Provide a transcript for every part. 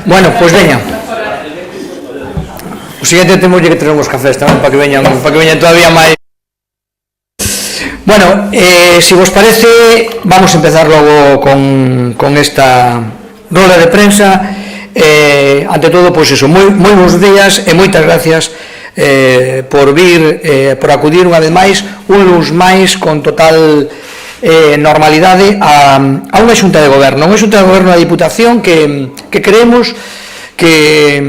Bueno, pois veña. O seguinte temos que traer uns cafés tamén para que veñan todavía máis. Bueno, se vos parece, vamos a empezar logo con esta roda de prensa. Ante todo, pois eso, moi bons días e moitas gracias por vir, por acudir unha vez máis, un luns máis con total normalidade a unha xunta de goberno, da Diputación que creemos que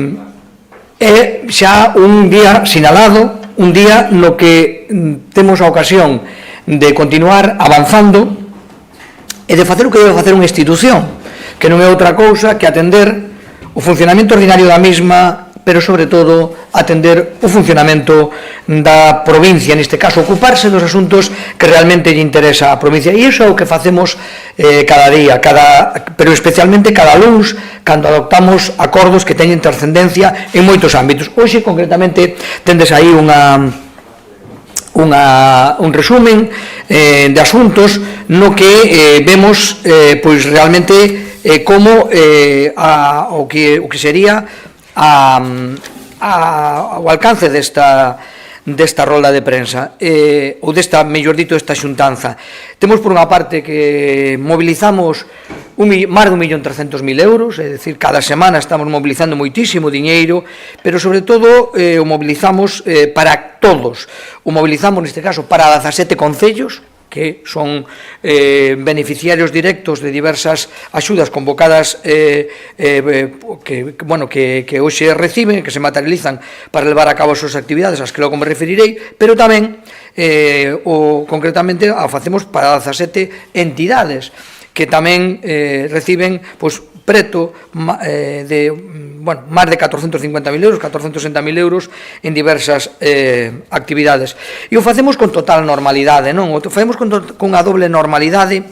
é xa un día sinalado, un día no que temos a ocasión de continuar avanzando e de facer o que debe facer unha institución, que non é outra cousa que atender o funcionamento ordinario da mesma, pero sobre todo atender o funcionamento da provincia, neste caso ocuparse dos asuntos que realmente lle interesa a provincia, e iso é o que facemos cada día, pero especialmente cada luns, cando adoptamos acordos que teñen trascendencia en moitos ámbitos. Hoxe, concretamente, tendes aí un resumen de asuntos no que vemos pois realmente como o que sería o alcance desta rolda de prensa ou desta, mellor dito, esta xuntanza. Temos por unha parte que mobilizamos máis de 1.300.000 euros, é dicir, cada semana estamos mobilizando moitísimo diñeiro, pero sobre todo o mobilizamos para todos. O mobilizamos neste caso para 17 concellos que son beneficiarios directos de diversas axudas convocadas que hoxe reciben, que se materializan para levar a cabo as súas actividades, as que logo me referirei, pero tamén concretamente a facemos para 17 entidades que tamén reciben preto de máis de 450.000 euros, 460.000 euros en diversas actividades. E o facemos con total normalidade, non? O facemos con unha doble normalidade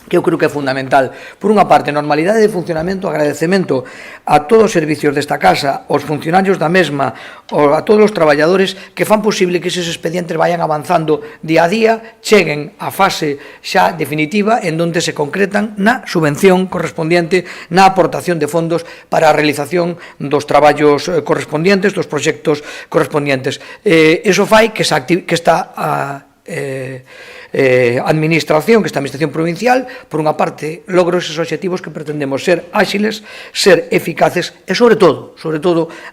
que eu creo que é fundamental. Por unha parte, normalidade de funcionamento, agradecemento a todos os servicios desta casa, aos funcionarios da mesma, a todos os traballadores que fan posible que eses expedientes vayan avanzando día a día, cheguen á fase xa definitiva en donde se concretan na subvención correspondiente, na aportación de fondos para a realización dos traballos correspondientes, dos proxectos correspondientes. Iso fai que esta administración provincial, por unha parte, logre esos obxectivos que pretendemos, ser áxiles, ser eficaces e, sobre todo,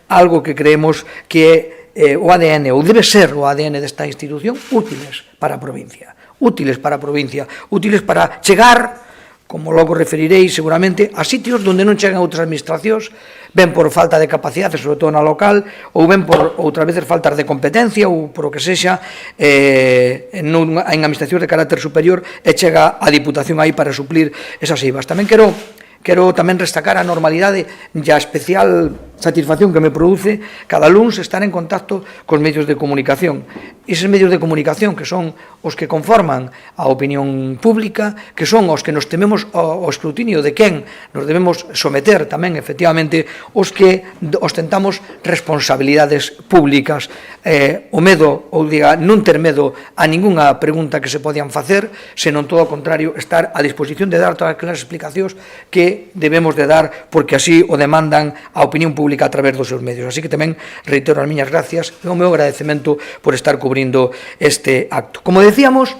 algo que creemos que é o ADN, ou debe ser o ADN desta institución, útiles para a provincia, útiles para chegar, como logo referirei seguramente, a sitios onde non chegan outras administracións, ben por falta de capacidade, sobre todo na local, ou ben por outras veces faltas de competencia, ou por o que sexa, en administracións de carácter superior, e chega a Diputación aí para suplir esas eivas. Tamén quero tamén destacar a normalidade e a especial satisfacción que me produce cada luns estar en contacto cos medios de comunicación. Eses medios de comunicación que son os que conforman a opinión pública, que son os que nos tememos o escrutinio de quen nos debemos someter tamén, efectivamente, os que ostentamos responsabilidades públicas. O medo, ou diga, non ter medo a ningunha pregunta que se podían facer, senón todo o contrario, estar a disposición de dar todas aquelas explicacións que debemos de dar porque así o demandan a opinión pública a través dos seus medios. Así que tamén reitero as miñas gracias e o meu agradecemento por estar cubrindo este acto. Como decíamos,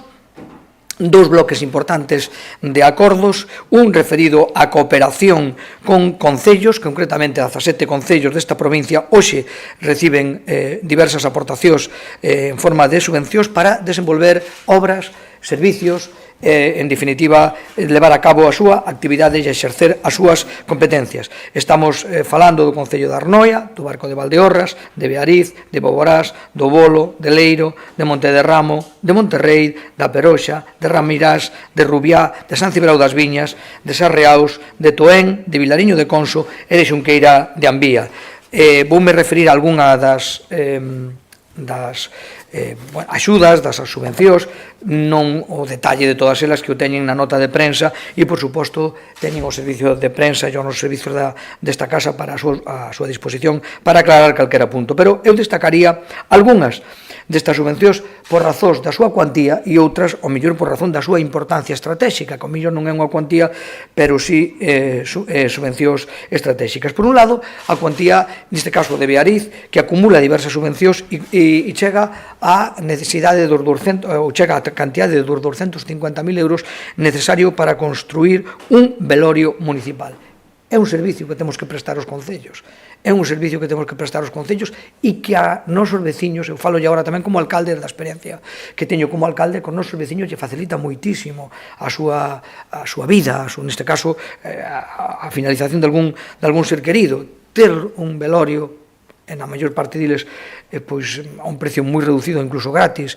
dous bloques importantes de acordos, un referido á cooperación con concellos, concretamente 17 concellos desta provincia hoxe reciben diversas aportacións en forma de subvencións para desenvolver obras, servicios, en definitiva, levar a cabo a súa actividade e exercer as súas competencias. Estamos falando do Concello de Arnoia, do Barco de Valdeorras, de Beariz, de Boborás, do Bolo, de Leiro, de Montederramo, de Monterrei, da Peroxa, de Ramirás, de Rubiá, de San Cibrao das Viñas, de Sarreaus, de Toén, de Vilariño de Conso e de Xunqueira de Ambía. Voume referir a algunha das axudas, das subvencións non o detalle de todas elas que o teñen na nota de prensa e, por suposto, teñen o servicio de prensa e os servicios desta casa para a súa disposición para aclarar calquera punto. Pero eu destacaría algunhas destas subvencións por razóns da súa cuantía e outras, ao mellor, por razón da súa importancia estratégica, que ao mellor non é unha cuantía, pero sí subvencións estratégicas. Por un lado, a cuantía, neste caso de Beariz, que acumula diversas subvencións e chega a necesidade dos 200, ou chega a cantidade de 250.000 euros necesario para construir un velorio municipal. É un servicio que temos que prestar aos concellos, é un servicio que temos que prestar aos concellos e que a nosos veciños, eu falo agora tamén como alcalde da experiencia que teño como alcalde, con nosos veciños lle facilita moitísimo a súa vida, neste caso a finalización de algún ser querido. Ter un velorio na maior parte deles pois a un precio moi reducido, incluso gratis,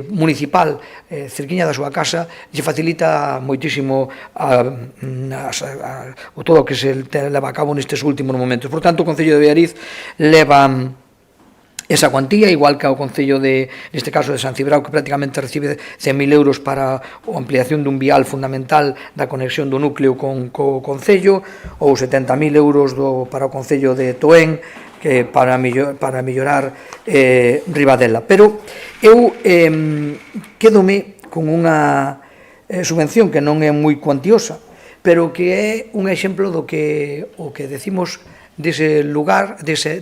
municipal, cerquiña da súa casa, lle facilita moitísimo todo o que se leva a cabo nestes últimos momentos. Por tanto, o Concello de Beariz leva esa cuantía, igual que ao Concello neste caso de San Cibrao, que prácticamente recibe 100.000 euros para a ampliación dun vial fundamental da conexión do núcleo co Concello, ou 70.000 euros para o Concello de Toén, para mellorar Ribadela. Pero eu quédome con unha subvención que non é moi cuantiosa, pero que é un exemplo do que o que decimos dese lugar, desa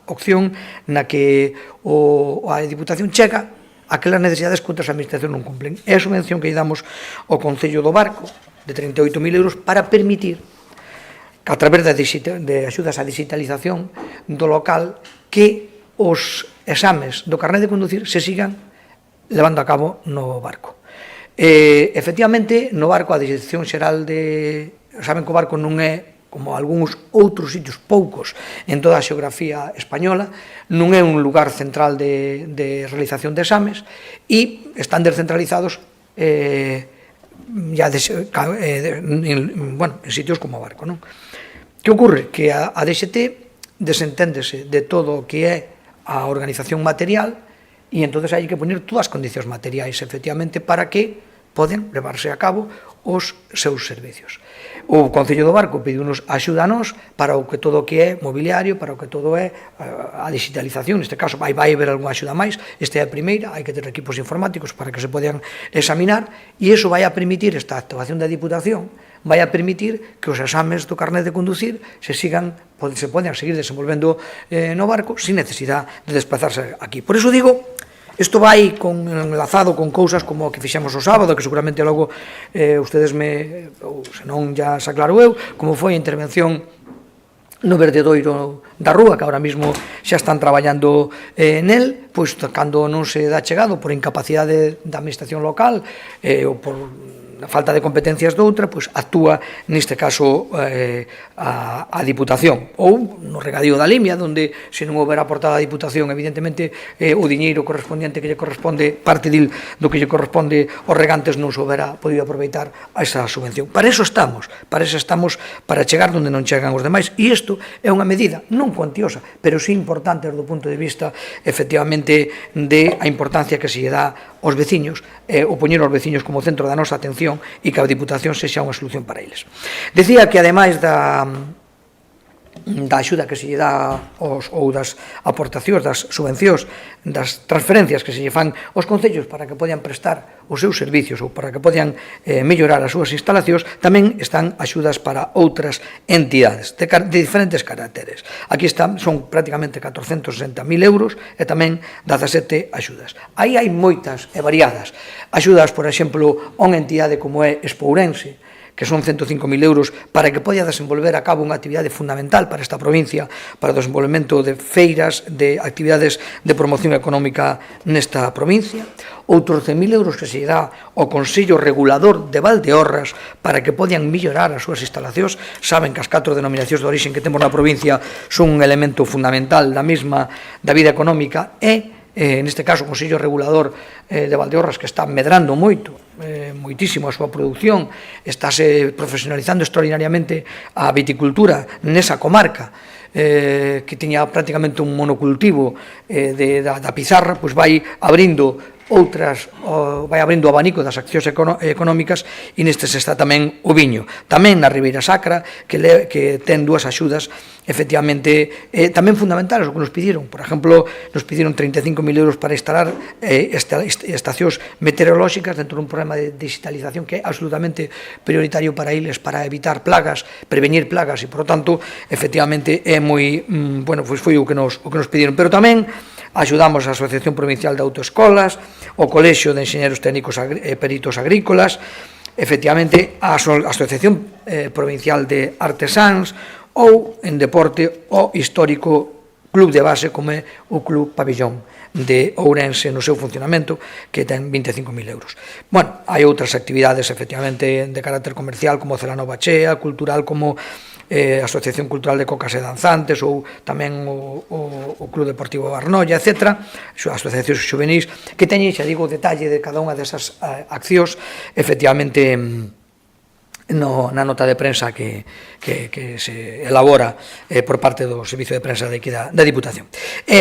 opción na que a Diputación chega a aquelas necesidades que outras administracións non cumplen. É a subvención que lle damos ao Concello do Barco de 38.000 euros para permitir a través de axudas á digitalización do local que os exames do carné de conducir se sigan levando a cabo no barco. Efectivamente, no barco a Dirección Xeral saben que o barco non é como algúns outros sitios poucos en toda a xeografía española, non é un lugar central de realización de exames e están descentralizados en sitios como o barco, non? Que ocorre? Que a DXT desenténdese de todo o que é a organización material e entón hai que poner todas as condicións materiais, efectivamente, para que poden levarse a cabo os seus servicios. O Concello do Barco pediunos axuda a nós para o que todo o que é mobiliario, para o que todo é a digitalización. Neste caso vai haber algunha axuda máis, esta é a primeira, hai que ter equipos informáticos para que se podan examinar e iso vai a permitir, esta actuación da Diputación vai a permitir que os exames do carnet de conducir se poden seguir desenvolvendo no barco sin necesidade de desplazarse aquí. Por iso digo, isto vai enlazado con cousas como o que fixemos o sábado, que seguramente logo ustedes ou senón já se aclarou eu, como foi a intervención no verdedoiro da rúa, que ahora mismo xa están traballando nel, pois cando non se dá chegado por incapacidade da administración local ou por a falta de competencias doutra, pois actúa neste caso a Diputación, ou no regadío da Limia, onde se non houbera aportado a Diputación, evidentemente o diñeiro correspondiente que lle corresponde, parte do que lle corresponde aos regantes non se houbera podido aproveitar a esa subvención. Para eso estamos, para chegar onde non chegan os demais, e isto é unha medida non cuantiosa, pero sí importante desde o punto de vista, efectivamente, de a importancia que se lle dá aos veciños, o poñer aos veciños como centro da nosa atención e que a Diputación sexa unha solución para eles. Decía que, ademais da axuda que se lle dá ou das aportacións, das subvencións, das transferencias que se lle fan aos concellos para que podan prestar os seus servicios ou para que podan mellorar as súas instalacións, tamén están axudas para outras entidades de diferentes caracteres. Aquí son prácticamente 460.000 euros e tamén 17 axudas. Aí hai moitas e variadas axudas, por exemplo, a unha entidade como é Espourense, que son 105.000 euros para que poda desenvolver a cabo unha actividade fundamental para esta provincia, para o desenvolvemento de feiras, de actividades de promoción económica nesta provincia. Outros 100.000 euros que se dá ao Consello Regulador de Valdeorras para que podan mellorar as súas instalacións. Saben que as 4 denominacións de origen que temos na provincia son un elemento fundamental da vida económica e neste caso o Consello Regulador de Valdeorras, que está medrando moitísimo a súa produción, estáse profesionalizando extraordinariamente a viticultura nesa comarca, que tiña prácticamente un monocultivo da pizarra, pois vai abrindo outras, vai abrindo o abanico das accións económicas, e nestes está tamén o viño. Tamén na Ribeira Sacra, que ten dúas axudas, efectivamente, tamén fundamentales, o que nos pidieron. Por exemplo, nos pidieron 35.000 euros para instalar estacións meteorolóxicas dentro dun programa de digitalización que é absolutamente prioritario para eles, para evitar plagas, prevenir plagas, e, por tanto, efectivamente, é moi, bueno, pois foi o que nos pidieron. Pero tamén axudamos a Asociación Provincial de Autoescolas, o Colexio de Enxeñeros Técnicos e Peritos Agrícolas, efectivamente, a Asociación Provincial de Artesáns, ou, en deporte, o histórico club de base como é o Club Pabillón de Ourense no seu funcionamento, que ten 25.000 euros. Bueno, hai outras actividades, efectivamente, de carácter comercial, como Celanova Chea, cultural, como Asociación Cultural de Cocas e Danzantes, ou tamén o Club Deportivo Barnolla, etc., asociacións xuvenís, que teñen, xa digo, o detalle de cada unha desas accións, efectivamente, na nota de prensa que se elabora por parte do Servicio de Prensa de aquí da Diputación.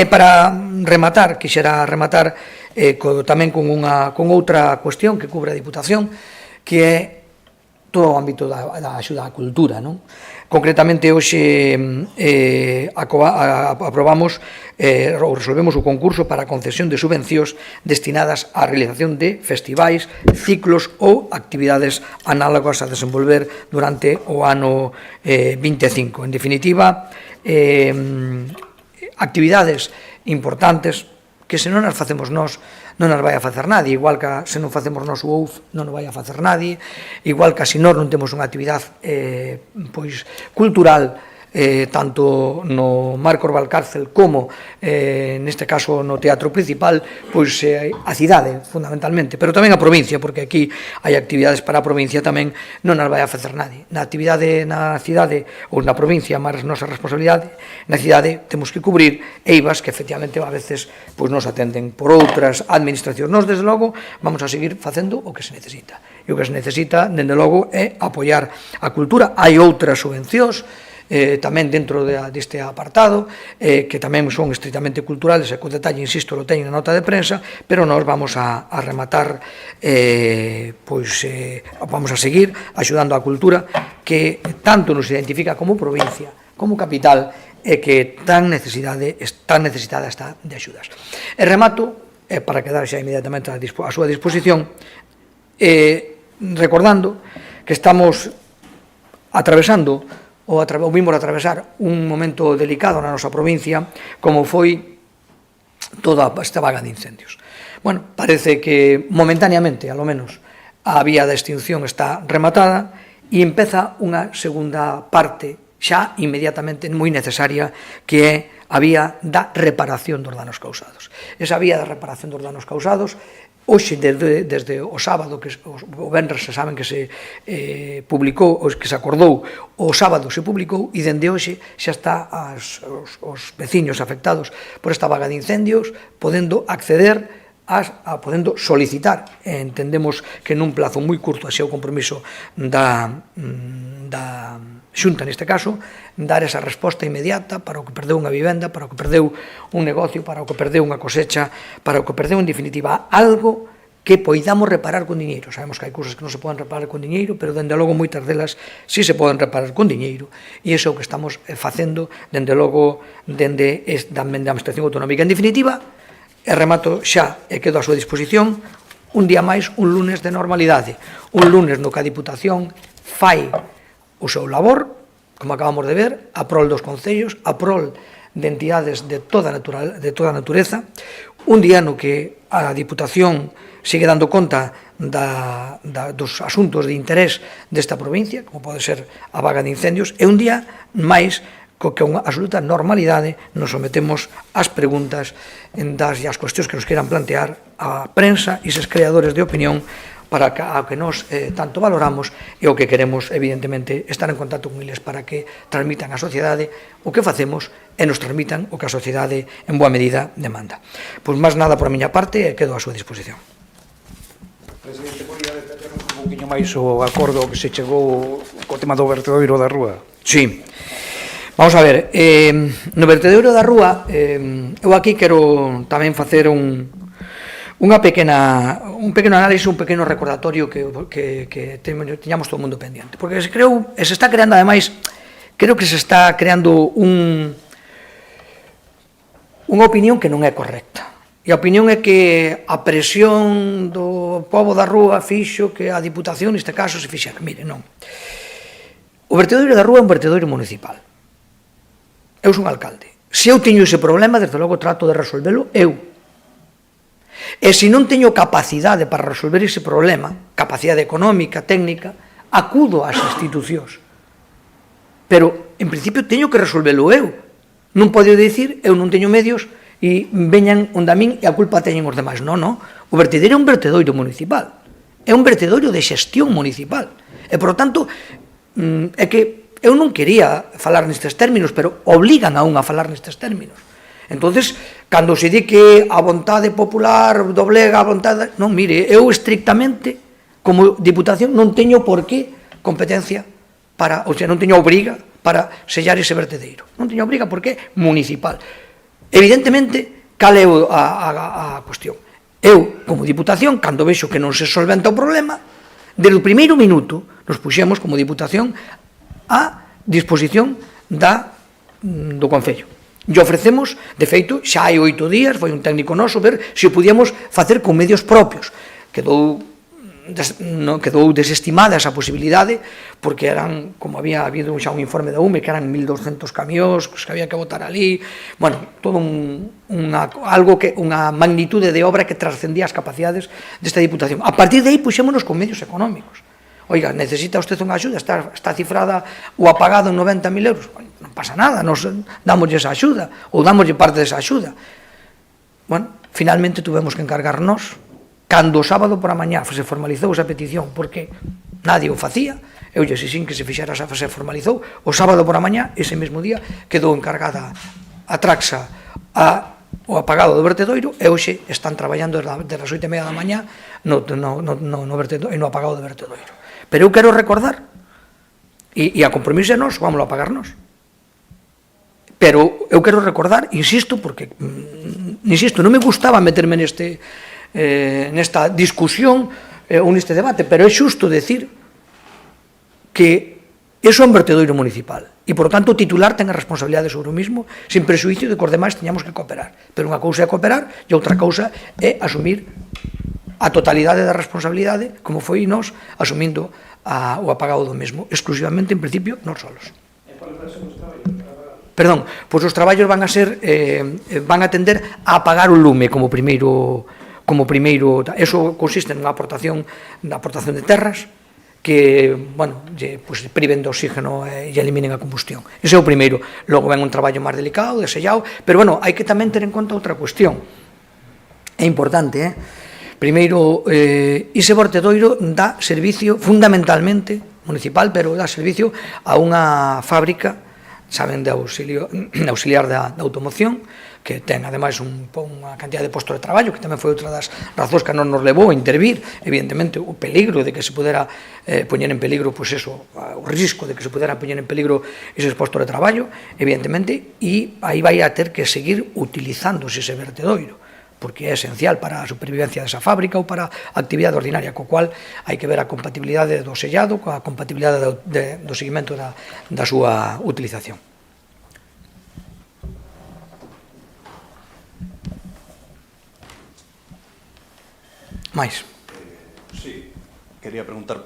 Para rematar, quixera rematar tamén con outra cuestión que cubre a Diputación, que é todo o ámbito da axuda á cultura, non? Concretamente, hoxe aprobamos ou resolvemos o concurso para a concesión de subvencións destinadas á realización de festivais, ciclos ou actividades análogas a desenvolver durante o ano 25. En definitiva, actividades importantes que se non as facemos nós, non as vai a facer nadie, igual que se non facemos nós o OUF non o vai a facer nadie, igual que se nós non temos unha actividade cultural, tanto no Marcos Valcárcel como neste caso no Teatro Principal, pois a cidade fundamentalmente, pero tamén a provincia, porque aquí hai actividades para a provincia tamén, non as vai a facer nadie. Na actividade na cidade ou na provincia, máis nosa responsabilidade, na cidade temos que cubrir eivas que efectivamente a veces pois nos atenden por outras administracións. Nos, desde logo, vamos a seguir facendo o que se necesita, e o que se necesita, desde logo, é apoiar a cultura. Hai outras subvencións tamén dentro deste apartado, que tamén son estritamente culturales, e co detalle, insisto, lo teñen na nota de prensa, pero nós vamos a rematar, vamos a seguir axudando a cultura, que tanto nos identifica como provincia, como capital, e que tan necesitada está de axudas. E remato, para quedar xa inmediatamente a súa disposición, recordando que estamos atravesando ou vimos atravesar un momento delicado na nosa provincia, como foi toda esta vaga de incendios. Bueno, parece que momentáneamente, ao menos, a vía de extinción está rematada e empeza unha segunda parte xa inmediatamente moi necesaria, que é a vía da reparación dos danos causados. Esa vía da reparación dos danos causados, hoxe, desde o sábado, o venres se saben que se publicou, que se acordou, o sábado se publicou, e dende hoxe xa está os veciños afectados por esta vaga de incendios podendo acceder, podendo solicitar, entendemos que nun plazo moi curto, así o compromiso da Xunta, neste caso, dar esa resposta inmediata para o que perdeu unha vivenda, para o que perdeu un negocio, para o que perdeu unha cosecha, para o que perdeu, en definitiva, algo que poidamos reparar con diñeiro. Sabemos que hai cousas que non se poden reparar con diñeiro, pero, dende logo, moitas delas sí se poden reparar con diñeiro, e iso é o que estamos facendo, dende logo, dende a Administración Autonómica. En definitiva, e remato xa, e quedo a súa disposición, un día máis, un lunes de normalidade, un lunes no que a Diputación fai o seu labor, como acabamos de ver, a prol dos concellos, a prol de entidades de toda natureza, un día no que a Diputación sigue dando conta dos asuntos de interés desta provincia, como pode ser a vaga de incendios, e un día máis co que unha absoluta normalidade nos sometemos ás preguntas e ás cuestións que nos queiran plantear a prensa e eses creadores de opinión, para que nós tanto valoramos, e o que queremos, evidentemente, estar en contacto con eles para que transmitan á sociedade o que facemos e nos transmitan o que a sociedade en boa medida demanda. Pois máis nada por a miña parte, e quedo á súa disposición. Presidente, podía detallarnos un pouquinho máis o acordo que se chegou co tema do vertedoiro da Rúa? Sí. Vamos a ver, no vertedoiro da Rúa, eu aquí quero tamén facer un un pequeno análisis, un pequeno recordatorio que teñamos todo o mundo pendiente. Porque se está creando, ademais, creo que se está creando unha opinión que non é correcta. E a opinión é que a presión do pobo da rúa fixo que a Diputación, neste caso, se fixera. Mire, non. O vertedoiro da rúa é un vertedoiro municipal. Eu son alcalde. Se eu teño ese problema, desde logo trato de resolvelo eu. E se non teño capacidade para resolver ese problema, capacidade económica, técnica, acudo ás institucións. Pero, en principio, teño que resolvelo eu. Non podo dicir, eu non teño medios e veñan onde a min e a culpa teñen os demais. Non, non. O vertedoiro é un vertedoiro municipal. É un vertedoiro de xestión municipal. E, por tanto, é que eu non quería falar nestes términos, pero obligan a un a falar nestes términos. Entonces, cando se di que a vontade popular doblega a vontade... Non, mire, eu estrictamente, como Diputación, non teño por qué competencia para... O sea, non teño obriga para sellar ese vertedeiro. Non teño obriga porque é municipal. Evidentemente, cal é a cuestión? Eu, como Diputación, cando vexo que non se solventa o problema, desde o primeiro minuto nos puxemos como Diputación a disposición do Concello. E ofrecemos, de feito, xa hai 8 días, foi un técnico noso, ver se o podíamos facer con medios propios. Quedou desestimada esa posibilidade, porque eran, como había habido xa un informe da UME, que eran 1.200 camións que había que botar ali, bueno, todo unha magnitude de obra que trascendía as capacidades desta Diputación. A partir de aí, puxémonos con medios económicos. Oiga, necesita usted unha axuda, está cifrada o apagado en 90.000 euros. Non pasa nada, nos damoslle esa axuda, ou damoslle parte desa axuda. Bueno, finalmente tuvemos que encargarnos, cando o sábado por a mañá se formalizou esa petición, porque nadie o facía, eu lle sin que se fixera, se formalizou, o sábado por a mañá, ese mesmo día, quedou encargada a Traxa o apagado do vertedoiro, e hoxe están traballando desde as 8:30 da mañá no apagado do vertedoiro. Pero eu quero recordar, e a compromiso é nos, vamos a pagarnos. Pero eu quero recordar, insisto, porque, non me gustaba meterme nesta discusión ou neste debate, pero é xusto decir que iso é un vertedoiro municipal, e, por tanto, o titular ten a responsabilidade sobre o mismo, sin presuicio de que os demais teñamos que cooperar. Pero unha cousa é cooperar, e outra cousa é asumir a totalidade da responsabilidade, como foi nos asumindo o apagado do mesmo, exclusivamente, en principio, non solos. Perdón, pois os traballos van a tender a apagar o lume como primeiro, eso consiste nunha aportación de terras que, bueno, priven do oxígeno e eliminen a combustión. Ese é o primeiro. Logo ven un traballo máis delicado, desellado, pero, bueno, hai que tamén ter en conta outra cuestión. É importante, primeiro, ese vertedoiro dá servicio fundamentalmente municipal, pero dá servicio a unha fábrica, saben, de auxiliar da automoción, que ten, ademais, unha cantidad de postos de traballo, que tamén foi outra das razóns que non nos levou a intervir, evidentemente, o peligro de que se pudera poñer en peligro, pois eso, o risco de que se pudera poñer en peligro eses postos de traballo, evidentemente, e aí vai a ter que seguir utilizándose ese vertedoiro, porque é esencial para a supervivencia desa fábrica ou para a actividade ordinaria, co cual hai que ver a compatibilidade do sellado coa compatibilidade do seguimento da súa utilización. Mais? Sí, quería preguntar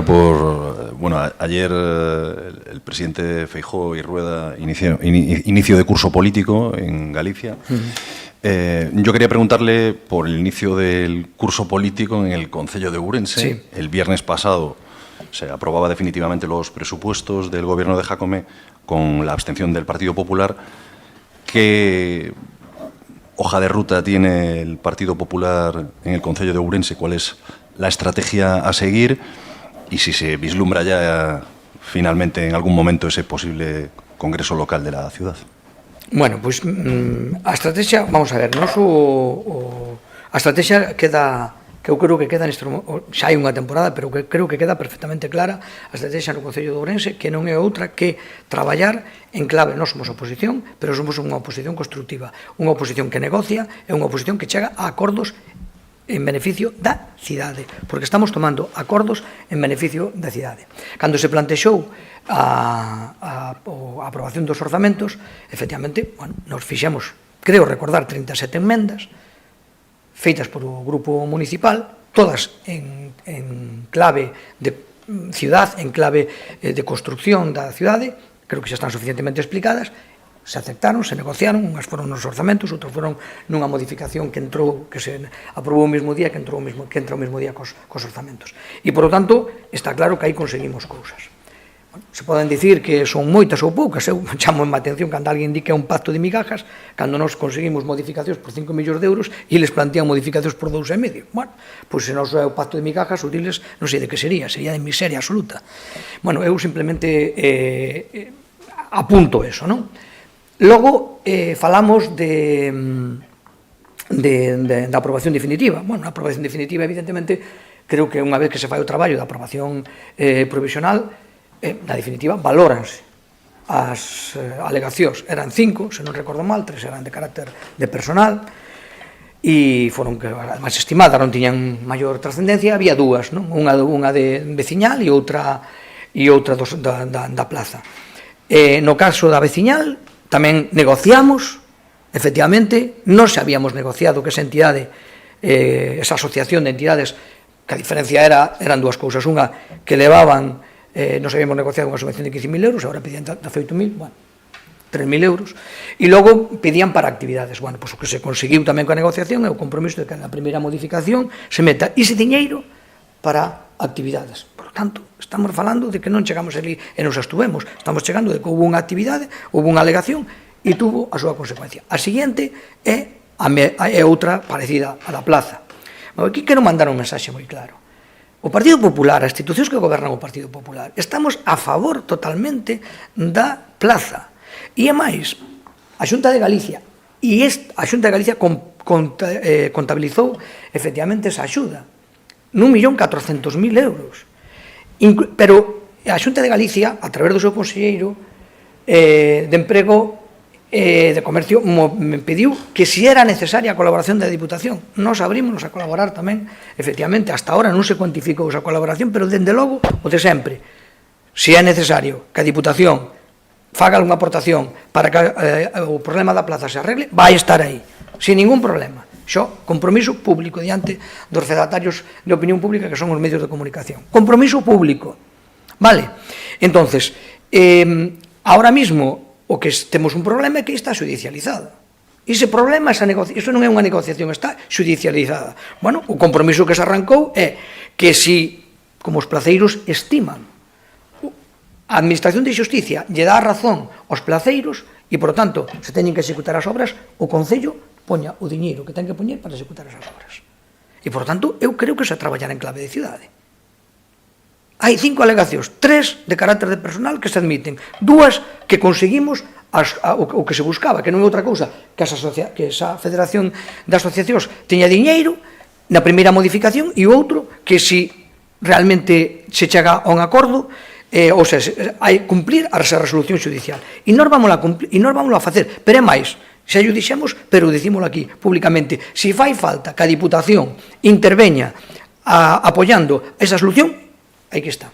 por... Bueno, ayer el presidente Feijóo y Rueda inicio de curso político en Galicia. Yo quería preguntarle por el inicio del curso político en el Concello de Ourense. Sí. El viernes pasado se aprobaba definitivamente los presupuestos del gobierno de Jácome con la abstención del Partido Popular. ¿Qué hoja de ruta tiene el Partido Popular en el Concello de Ourense? ¿Cuál es la estrategia a seguir? Y si se vislumbra ya finalmente en algún momento ese posible congreso local de la ciudad. Bueno, pois a estrategia, vamos a ver, a estrategia queda que eu creo que queda xa hai unha temporada, pero que creo que queda perfectamente clara a estrategia no Concello de Ourense, que non é outra que traballar en clave. Nós somos oposición, pero somos unha oposición constructiva, unha oposición que negocia e unha oposición que chega a acordos en beneficio da cidade, porque estamos tomando acordos en beneficio da cidade. Cando se plantexou a aprobación dos orzamentos, efectivamente, nos fixemos, creo recordar, 37 enmendas feitas por o grupo municipal, todas en clave de ciudad, en clave de construcción da cidade. Creo que xa están suficientemente explicadas. Se aceptaron, se negociaron, unhas foron nos orzamentos, outras foron nunha modificación que entrou, que se aprobou o mesmo día, que entrou o mesmo día cos orzamentos. E, por lo tanto, está claro que aí conseguimos cousas. Se poden dicir que son moitas ou poucas, eu chamo a atención cando alguén di que é un pacto de migajas, cando nos conseguimos modificacións por 5 millóns de euros e les plantean modificacións por 2,5. Bueno, pois se non é o pacto de migajas, útiles, non sei de que sería de miseria absoluta. Bueno, eu simplemente apunto eso, non? Logo, falamos da aprobación definitiva. Bueno, a aprobación definitiva, evidentemente, creo que unha vez que se fai o traballo da aprobación provisional, na definitiva, valóranse as alegacións. Eran 5, se non recordo mal, 3 eran de carácter de personal, e foron que, máis estimadas, non tiñan maior trascendencia. Había dúas, non? Unha de veciñal e outra da plaza. No caso da veciñal, tamén negociamos, efectivamente, non se habíamos negociado que esa entidade, esa asociación de entidades, que a diferencia eran dúas cousas. Unha, que levaban, nos habíamos negociado unha subvención de 15.000 euros, agora pedían 18.000, bueno, 3.000 euros, e logo pedían para actividades. Bueno, pois o que se conseguiu tamén coa negociación é o compromiso de que na primeira modificación se meta ese diñeiro para actividades. Por lo tanto, estamos falando de que non chegamos ali e nos abstuvemos, estamos chegando de que houve unha actividade, houve unha alegación e tuvo a súa consecuencia. A seguinte é outra parecida a da plaza. Aquí quero mandar un mensaxe moi claro. O Partido Popular, as institucións que gobernan o Partido Popular, estamos a favor totalmente da plaza. E é máis, a Xunta de Galicia, a Xunta de Galicia contabilizou efectivamente esa axuda, 1.400.000 euros. Pero a Xunta de Galicia, a través do seu conselleiro de Emprego de Comercio, me pediu que si era necesaria a colaboración da Diputación. Nos abrimos a colaborar tamén, efectivamente, hasta ahora non se cuantificou esa colaboración, pero dende logo, o de sempre, se é necesario que a Diputación faga unha aportación para que o problema da plaza se arregle, vai estar aí, sin ningún problema. Xo, compromiso público diante dos fedatarios de opinión pública que son os medios de comunicación. Compromiso público. Vale? Entonces, ahora mismo, o que temos un problema é que está judicializado. Ese problema, iso non é unha negociación, está judicializada. Bueno, o compromiso que se arrancou é que si, como os placeiros estiman, a Administración de Xusticia lle dá a razón aos placeiros e, por tanto, se teñen que executar as obras, o Concello poña o diñeiro que ten que poñer para executar esas obras. E, por tanto, eu creo que se traballar en clave de cidade. Hai 5 alegacións, 3 de carácter de personal que se admiten, 2 que conseguimos o que se buscaba, que non é outra cousa que esa Federación de Asociacións teña diñeiro na primeira modificación, e outro que si realmente se chega a un acordo, ou seja, hai cumplir a resolución judicial. E nós vamos a facer, pero é máis, xa o dixemos, pero dicímolo aquí públicamente, se fai falta que a Diputación interveña apoiando esa solución, aí que está.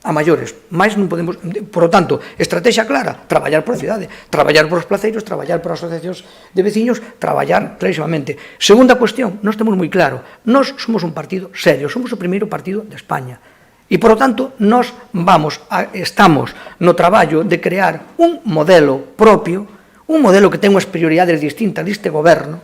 A maiores, máis non podemos, por lo tanto, estrategia clara, traballar por a cidade, traballar por os placeiros, traballar por asociacións de veciños, traballar clarísimamente. Segunda cuestión, nós temos moi claro, nós somos un partido serio, somos o primeiro partido de España, e, por lo tanto, nós estamos no traballo de crear un modelo propio, un modelo que ten unhas prioridades distintas deste goberno,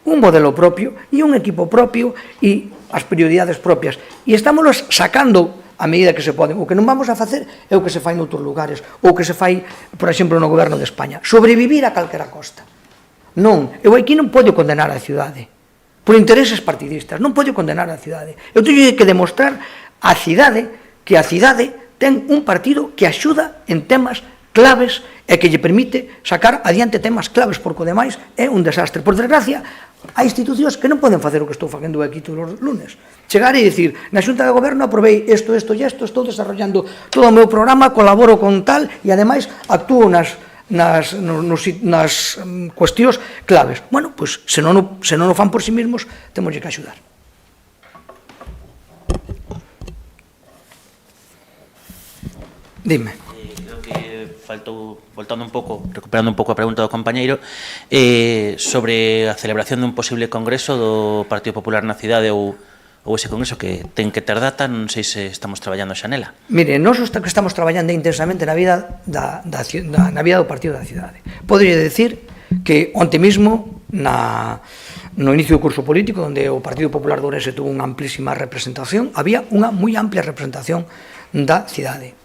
un modelo propio e un equipo propio e as prioridades propias. E estamos sacando a medida que se poden. O que non vamos a facer é o que se fai noutros lugares, ou que se fai, por exemplo, no goberno de España. Sobrevivir a calquera costa. Non, eu aquí non podo condenar a cidade por intereses partidistas, non podo condenar a cidade. Eu teño que demostrar a cidade que a cidade ten un partido que axuda en temas claves e que lle permite sacar adiante temas claves, porque o demais é un desastre. Por desgracia, Hai institucións que non poden facer o que estou facendo aquí todos os lunes. Chegar e dicir, na Xunta de Goberno aprovei isto e isto, estou desarrollando todo o meu programa, colaboro con tal e, ademais, actúo nas cuestións claves. Bueno, pois, se non o fan por sí mesmos, temos que axudar. Dime. Creo que faltou, voltando un pouco, recuperando un pouco a pregunta do compañeiro, sobre a celebración dun posible congreso do Partido Popular na cidade ou ese congreso que ten que ter data, non sei se estamos traballando xa nela. Mire, nós estamos traballando intensamente na vida do Partido da Cidade. Podría decir que onte mesmo no inicio do curso político, onde o Partido Popular de Ourense tuvo unha amplísima representación, había unha moi amplia representación da cidade,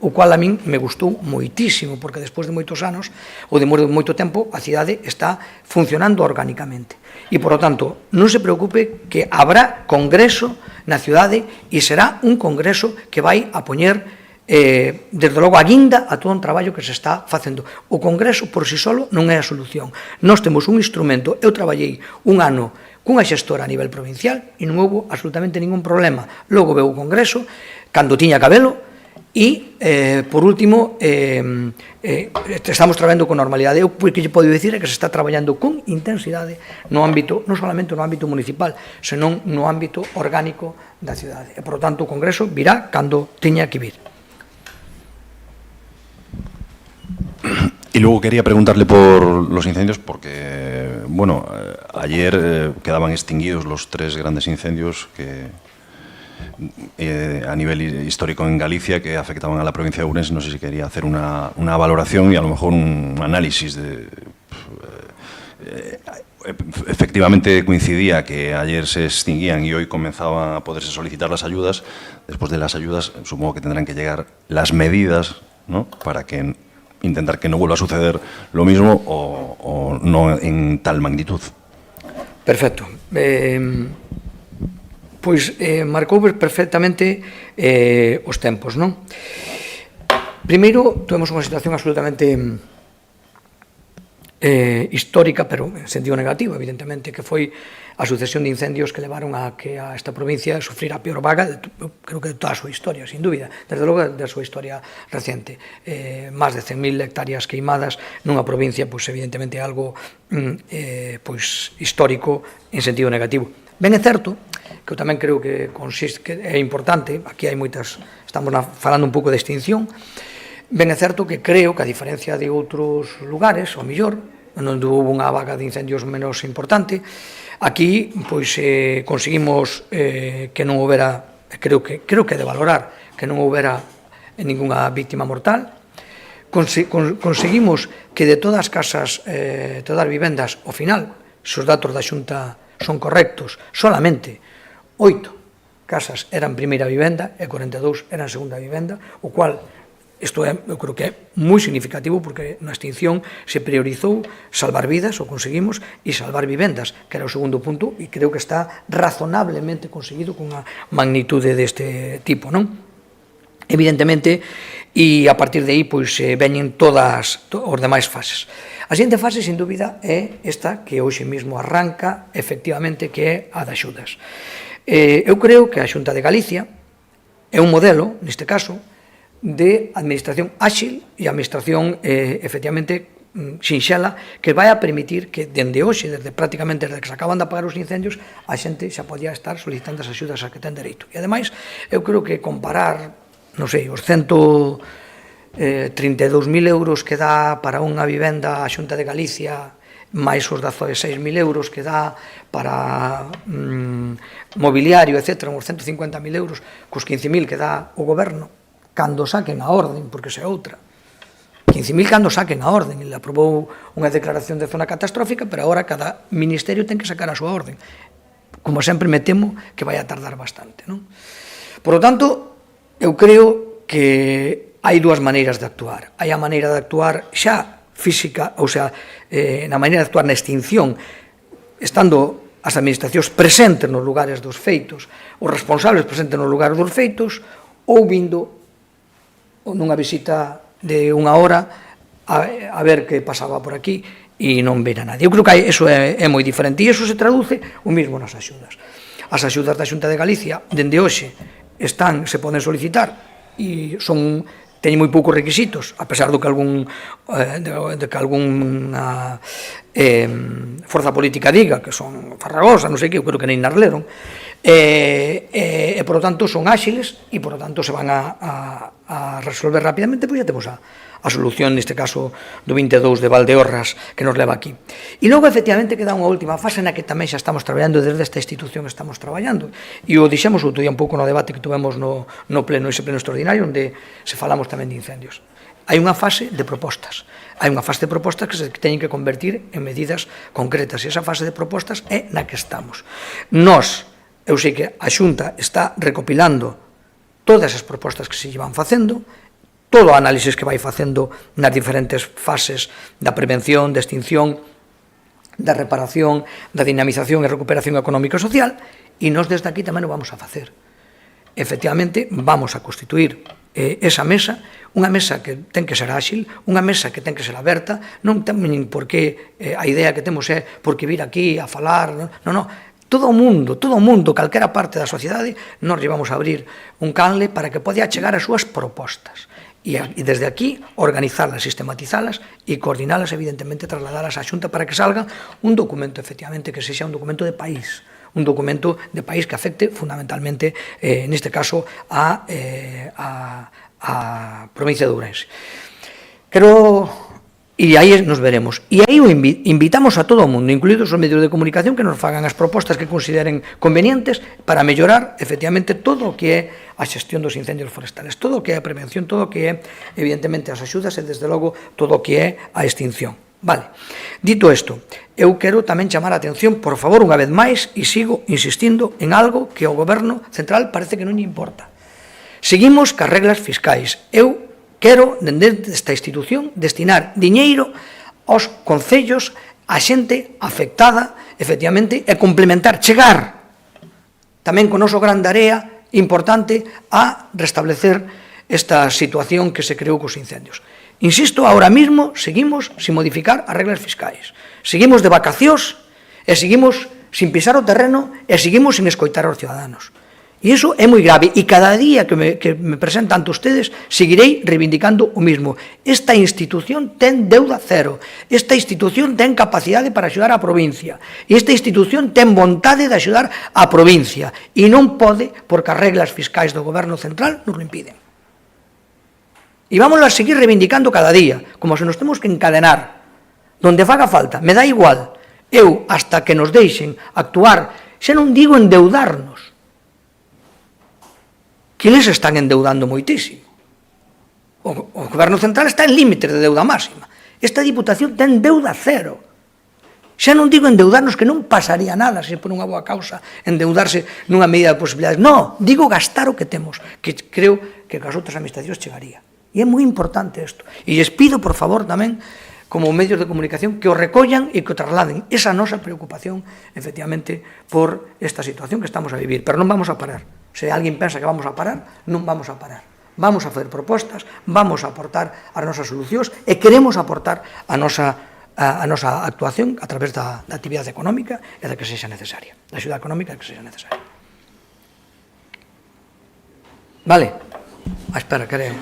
o cual a min me gustou moitísimo, porque despois de moitos anos, ou de moito tempo, a cidade está funcionando orgánicamente. E, por lo tanto, non se preocupe que habrá congreso na cidade e será un congreso que vai a poñer, desde logo, a guinda a todo un traballo que se está facendo. O congreso, por si solo, non é a solución. Nós temos un instrumento, eu traballei un ano cunha xestora a nivel provincial e non houve absolutamente ningún problema. Logo veu o congreso, cando tiña cabelo, e, por último, estamos traballando con normalidade. Eu que lle podo dicir é que se está traballando con intensidade no ámbito, non solamente no ámbito municipal, senón no ámbito orgánico da cidade. E, por lo tanto, o Congreso virá cando teña que vir. Y luego quería preguntarle por los incendios porque, bueno, ayer quedaban extinguidos los 3 grandes incendios que a nivel histórico en Galicia que afectaban a la provincia de Ourense. No sé si quería hacer una valoración y a lo mejor un análisis de... efectivamente coincidía que ayer se extinguían y hoy comenzaban a poderse solicitar las ayudas. Después de las ayudas supongo que tendrán que llegar las medidas, ¿no?, para que intentar que no vuelva a suceder lo mismo o no en tal magnitud. Perfecto. Pois marcou perfectamente os tempos, non? Primeiro, tuvemos unha situación absolutamente histórica, pero en sentido negativo, evidentemente, que foi a sucesión de incendios que levaron a que a esta provincia sufrira a peor vaga, creo que de toda a súa historia, sin dúbida, desde logo da súa historia reciente. Más de 100.000 hectáreas queimadas nunha provincia, pois evidentemente algo histórico en sentido negativo. Ben é certo que eu tamén creo que é importante, aquí hai moitas, estamos falando un pouco de extinción, ben é certo que creo que a diferencia de outros lugares, ou mellor, onde houve unha vaga de incendios menos importante, aquí pois conseguimos que non houbera, creo que é de valorar, que non houbera ninguna víctima mortal. Conseguimos que de todas as casas, todas as vivendas, ao final, se os datos da Xunta son correctos, solamente 8 casas eran primeira vivenda e 42 eran segunda vivenda, o cual, isto eu creo que é moi significativo porque na extinción se priorizou salvar vidas, o conseguimos, e salvar vivendas, que era o segundo punto, e creo que está razonablemente conseguido con unha magnitude deste tipo, non? Evidentemente, e a partir de aí, pois, veñen todas os demais fases. A seguinte fase, sin dúbida, é esta que hoxe mesmo arranca, efectivamente, que é a das axudas. Eu creo que a Xunta de Galicia é un modelo, neste caso, de administración áxil e administración, efectivamente, sinxela, que vai a permitir que, dende hoxe, prácticamente desde que se acaban de apagar os incendios, a xente xa podía estar solicitando as axudas a que ten dereito. E, ademais, eu creo que comparar, non sei, os 132.000 euros que dá para unha vivenda a Xunta de Galicia máis os 16.000 euros que dá para mobiliario, etc., uns 150.000 euros, cos 15.000 que dá o goberno, cando saquen a orden, porque se é outra. 15.000 cando saquen a orden. Ele aprobou unha declaración de zona catastrófica, pero agora cada ministerio ten que sacar a súa orden. Como sempre me temo que vai a tardar bastante, non? Por lo tanto, eu creo que hai dúas maneiras de actuar. Hai a maneira de actuar xa física, ou sea, na maneira de actuar na extinción, estando as administracións presentes nos lugares dos feitos, os responsables presentes nos lugares dos feitos, ou vindo nunha visita de unha hora a ver que pasaba por aquí e non ven a nadie. Eu creo que iso é moi diferente, e iso se traduce o mesmo nas axudas. As axudas da Xunta de Galicia, dende hoxe, se poden solicitar e teñen moi poucos requisitos, a pesar de que algunha forza política diga que son farragosas, non sei que, eu creo que nem nas leron, e por lo tanto son áxiles e por lo tanto se van a resolver rapidamente, pois xa temos a solución, neste caso do 22 de Valdeorras, que nos leva aquí. E logo, efectivamente, queda unha última fase na que tamén xa estamos traballando, desde esta institución estamos traballando, e o dixemos outro día un pouco no debate que tuvemos no pleno, ese pleno extraordinario, onde se falamos tamén de incendios. Hai unha fase de propostas, que se teñen que convertir en medidas concretas, e esa fase de propostas é na que estamos. Eu sei que a Xunta está recopilando todas as propostas que se llevan facendo, todo o análisis que vai facendo nas diferentes fases da prevención, da extinción, da reparación, da dinamización e recuperación económica e social, e nós desde aquí tamén o vamos a facer. Efectivamente, vamos a constituir esa mesa, unha mesa que ten que ser áxil, unha mesa que ten que ser aberta, non ten porque a idea que temos é porque vir aquí a falar, non. Todo o mundo, calquera parte da sociedade, nós vamos a abrir un canle para que poda chegar as súas propostas. E desde aquí, organizalas, sistematizalas e coordinalas, evidentemente, trasladalas á Xunta para que salga un documento, efectivamente, que sexa un documento de país, que afecte fundamentalmente, neste caso, a provincia de Ourense. E aí nos veremos. E aí invitamos a todo o mundo, incluídos os medios de comunicación, que nos fagan as propostas que consideren convenientes para mellorar, efectivamente, todo o que é a xestión dos incendios forestales, todo o que é a prevención, todo o que é, evidentemente, as axudas e, desde logo, todo o que é a extinción. Vale. Dito isto, eu quero tamén chamar a atención, por favor, unha vez máis, e sigo insistindo en algo que ao Goberno Central parece que non lle importa. Seguimos cas reglas fiscais. Eu quero, dende esta institución, destinar diñeiro aos concellos, a xente afectada, efectivamente, e complementar, chegar tamén con noso gran tarea importante a restablecer esta situación que se creou cos incendios. Insisto, ahora mismo seguimos sin modificar as reglas fiscais. Seguimos de vacacións e seguimos sin pisar o terreno e seguimos sin escoitar aos ciudadanos. E iso é moi grave, e cada día que me presentan ante ustedes seguirei reivindicando o mismo. Esta institución ten deuda cero, esta institución ten capacidade para axudar a provincia, e esta institución ten vontade de axudar a provincia, e non pode, porque as reglas fiscais do Goberno Central nos lo impiden. E vamos a seguir reivindicando cada día, como se nos temos que encadenar, donde faga falta, me dá igual, eu, hasta que nos deixen actuar, xa non digo endeudarnos, que eles están endeudando moitísimo. O Goberno Central está en límites de deuda máxima. Esta Diputación ten deuda cero. Xa non digo endeudarnos, que non pasaría nada se por unha boa causa endeudarse nunha medida de posibilidades. Non, digo gastar o que temos, que creo que as outras administracións chegaría. E é moi importante isto. E lles pido, por favor, tamén, como medios de comunicación, que o recollan e que o trasladen esa nosa preocupación, efectivamente, por esta situación que estamos a vivir. Pero non vamos a parar. Se alguén pensa que vamos a parar, non vamos a parar. Vamos a facer propostas, vamos a aportar as nosas solucións e queremos aportar a nosa actuación a través da actividade económica e da que sexa necesaria, da axuda económica que sexa necesaria. Vale? Espera, quere...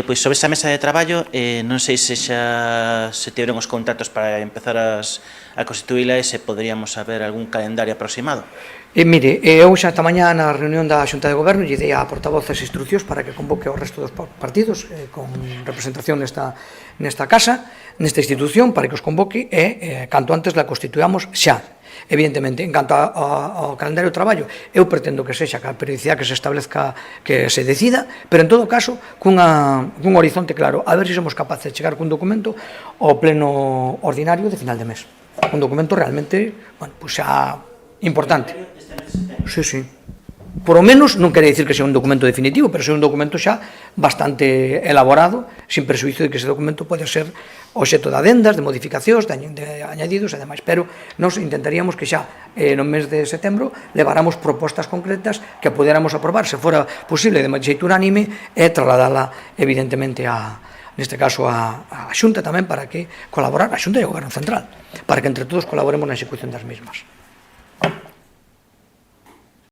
Pois sobre esa mesa de traballo, non sei se xa se tiveron os contactos para empezar a constituíla e se poderíamos saber algún calendario aproximado. Mire, eu xa esta mañá na reunión da Xunta de Goberno lle dei a portavoces instruccións para que convoque ao resto dos partidos con representación nesta casa, nesta institución, para que os convoque e canto antes la constituamos xa. Evidentemente, en canto ao calendario de traballo, eu pretendo que sexa a periodicidade que se establezca, que se decida, pero en todo caso cun horizonte claro, a ver se somos capaces de chegar cun documento ao pleno ordinario de final de mes. Un documento realmente, bueno, pues xa importante. Sí. Por o menos, non quere dicir que sea un documento definitivo, pero sea un documento xa bastante elaborado, sin perxuizo de que ese documento pode ser obxecto de adendas, de modificacións, de añadidos e demais. Pero nos intentaríamos que xa no mes de setembro leváramos propostas concretas que puderamos aprobar, se fora posible de xeito unánime, e trasladala evidentemente a neste caso a Xunta tamén, para que colaborar, a Xunta e o Goberno Central, para que entre todos colaboremos na execución das mismas.